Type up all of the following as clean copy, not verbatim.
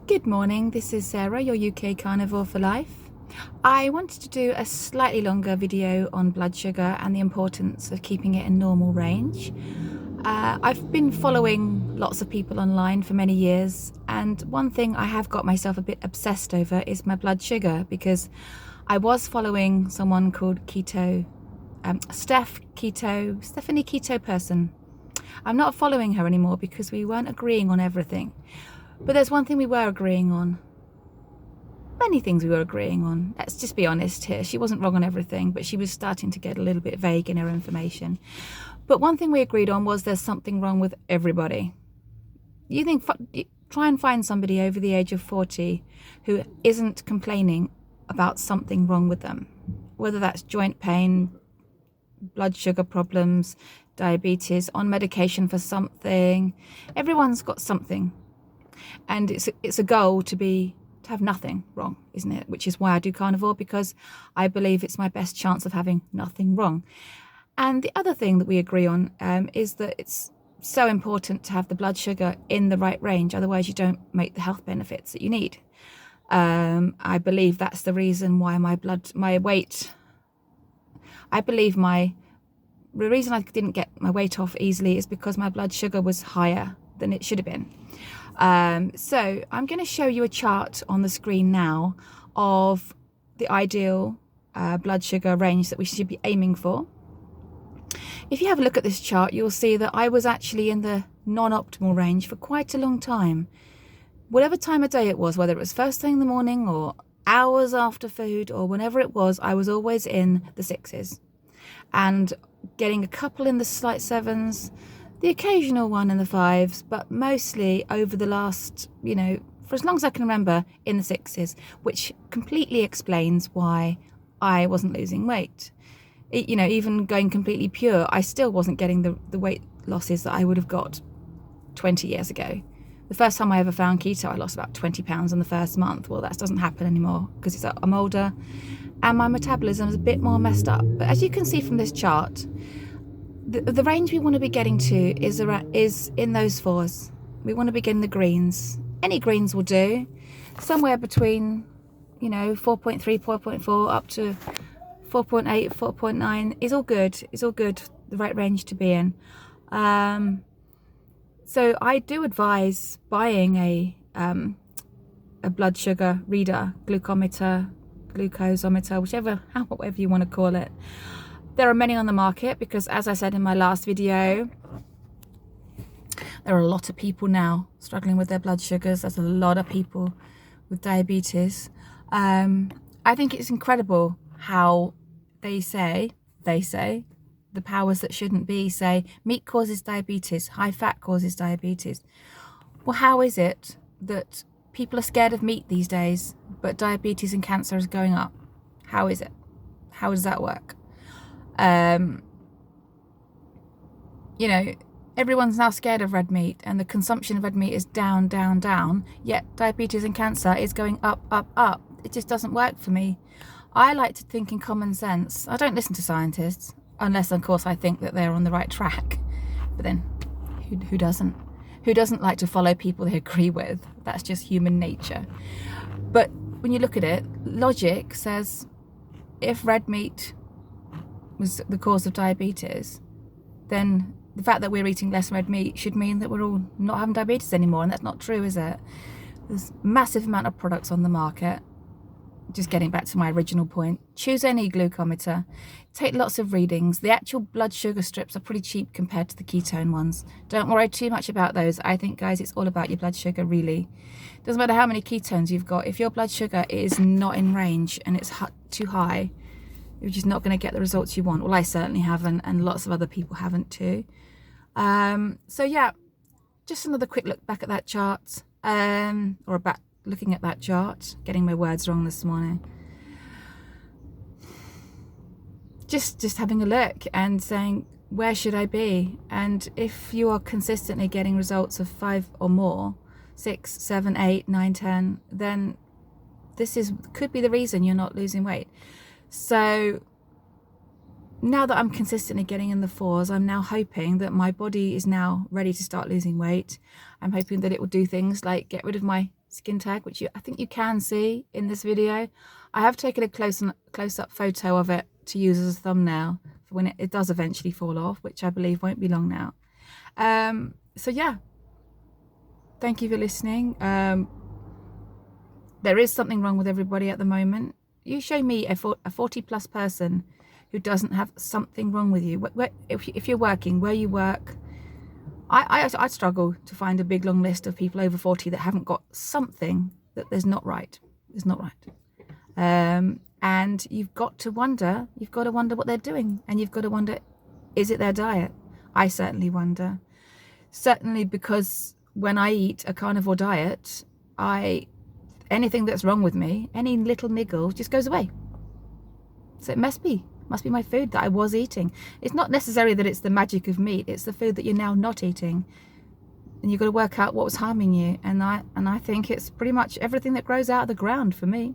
Good morning, this is Sarah, your UK Carnivore for Life. I wanted to do a slightly longer video on blood sugar and the importance of keeping it in normal range. I've been following lots of people online for many years, and one thing I have got myself a bit obsessed over is my blood sugar, because I was following someone called Stephanie Keto Person. I'm not following her anymore because we weren't agreeing on everything. But there's one thing we were agreeing on. Many things we were agreeing on. Let's just be honest here. She wasn't wrong on everything, but she was starting to get a little bit vague in her information. But one thing we agreed on was there's something wrong with everybody. Try and find somebody over the age of 40 who isn't complaining about something wrong with them. Whether that's joint pain, blood sugar problems, diabetes, on medication for something. Everyone's got something. And it's a goal to have nothing wrong, isn't it? Which is why I do carnivore, because I believe it's my best chance of having nothing wrong. And the other thing that we agree on is that it's so important to have the blood sugar in the right range. Otherwise, you don't make the health benefits that you need. I believe that's the reason why the reason I didn't get my weight off easily is because my blood sugar was higher than it should have been. So I'm going to show you a chart on the screen now of the ideal blood sugar range that we should be aiming for. If you have a look at this chart, you'll see that I was actually in the non-optimal range for quite a long time. Whatever time of day it was, whether it was first thing in the morning or hours after food or whenever it was, I was always in the 6s and getting a couple in the slight 7s, the occasional one in the 5s, but mostly over the last, for as long as I can remember, in the 6s, which completely explains why I wasn't losing weight. Even going completely pure, I still wasn't getting the weight losses that I would have got 20 years ago. The first time I ever found keto, I lost about 20 pounds in the first month. Well, that doesn't happen anymore because I'm older and my metabolism is a bit more messed up. But as you can see from this chart, the range we want to be getting to is in those 4s. We want to be getting the greens. Any greens will do. Somewhere between, 4.3, 4.4 up to 4.8, 4.9 is all good. It's all good, the right range to be in. So I do advise buying a blood sugar reader, glucometer, glucosometer, whatever you want to call it. There are many on the market because, as I said in my last video, there are a lot of people now struggling with their blood sugars. There's a lot of people with diabetes. I think it's incredible how they say, the powers that shouldn't be say, meat causes diabetes, high fat causes diabetes. Well, how is it that people are scared of meat these days, but diabetes and cancer is going up? How is it? How does that work? Everyone's now scared of red meat and the consumption of red meat is down, down, down, yet diabetes and cancer is going up, up, up. It just doesn't work for me. I like to think in common sense. I don't listen to scientists, unless of course I think that they're on the right track. But then who doesn't? Who doesn't like to follow people they agree with? That's just human nature. But when you look at it, logic says if red meat was the cause of diabetes, then the fact that we're eating less red meat should mean that we're all not having diabetes anymore, and that's not true, is it? There's a massive amount of products on the market. Just getting back to my original point, choose any glucometer, take lots of readings. The actual blood sugar strips are pretty cheap compared to the ketone ones. Don't worry too much about those. I think, guys, it's all about your blood sugar, really. Doesn't matter how many ketones you've got. If your blood sugar is not in range and it's too high, you're just not going to get the results you want. Well, I certainly haven't, and lots of other people haven't too. So yeah, just another quick look back at that chart, looking at that chart, getting my words wrong this morning. Just having a look and saying, where should I be? And if you are consistently getting results of 5 or more, 6, 7, 8, 9, 10, then this could be the reason you're not losing weight. So now that I'm consistently getting in the 4s, I'm now hoping that my body is now ready to start losing weight. I'm hoping that it will do things like get rid of my skin tag, which I think you can see in this video. I have taken a close-up photo of it to use as a thumbnail for when it does eventually fall off, which I believe won't be long now. So yeah, thank you for listening. There is something wrong with everybody at the moment. You show me a 40-plus person who doesn't have something wrong with you. If you're working, where you work, I struggle to find a big long list of people over 40 that haven't got something that is not right. It's not right. And you've got to wonder what they're doing, and you've got to wonder, is it their diet? I certainly wonder. Certainly, because when I eat a carnivore diet, anything that's wrong with me, any little niggle just goes away. So it must be my food that I was eating. It's not necessarily that it's the magic of meat, it's the food that you're now not eating. And you've got to work out what was harming you. And I think it's pretty much everything that grows out of the ground for me.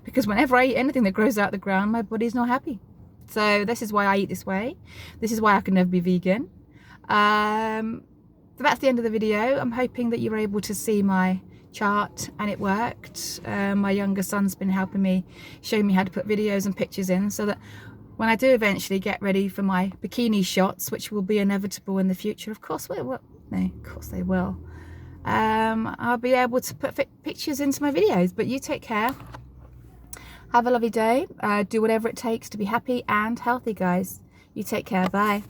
Because whenever I eat anything that grows out of the ground, my body's not happy. So this is why I eat this way. This is why I can never be vegan. So that's the end of the video. I'm hoping that you were able to see my chart and it worked. My younger son's been helping me, showing me how to put videos and pictures in, so that when I do eventually get ready for my bikini shots, which will be inevitable in the future, of course they will. I'll be able to put pictures into my videos. But you take care. Have a lovely day. Do whatever it takes to be happy and healthy, guys. You take care. Bye.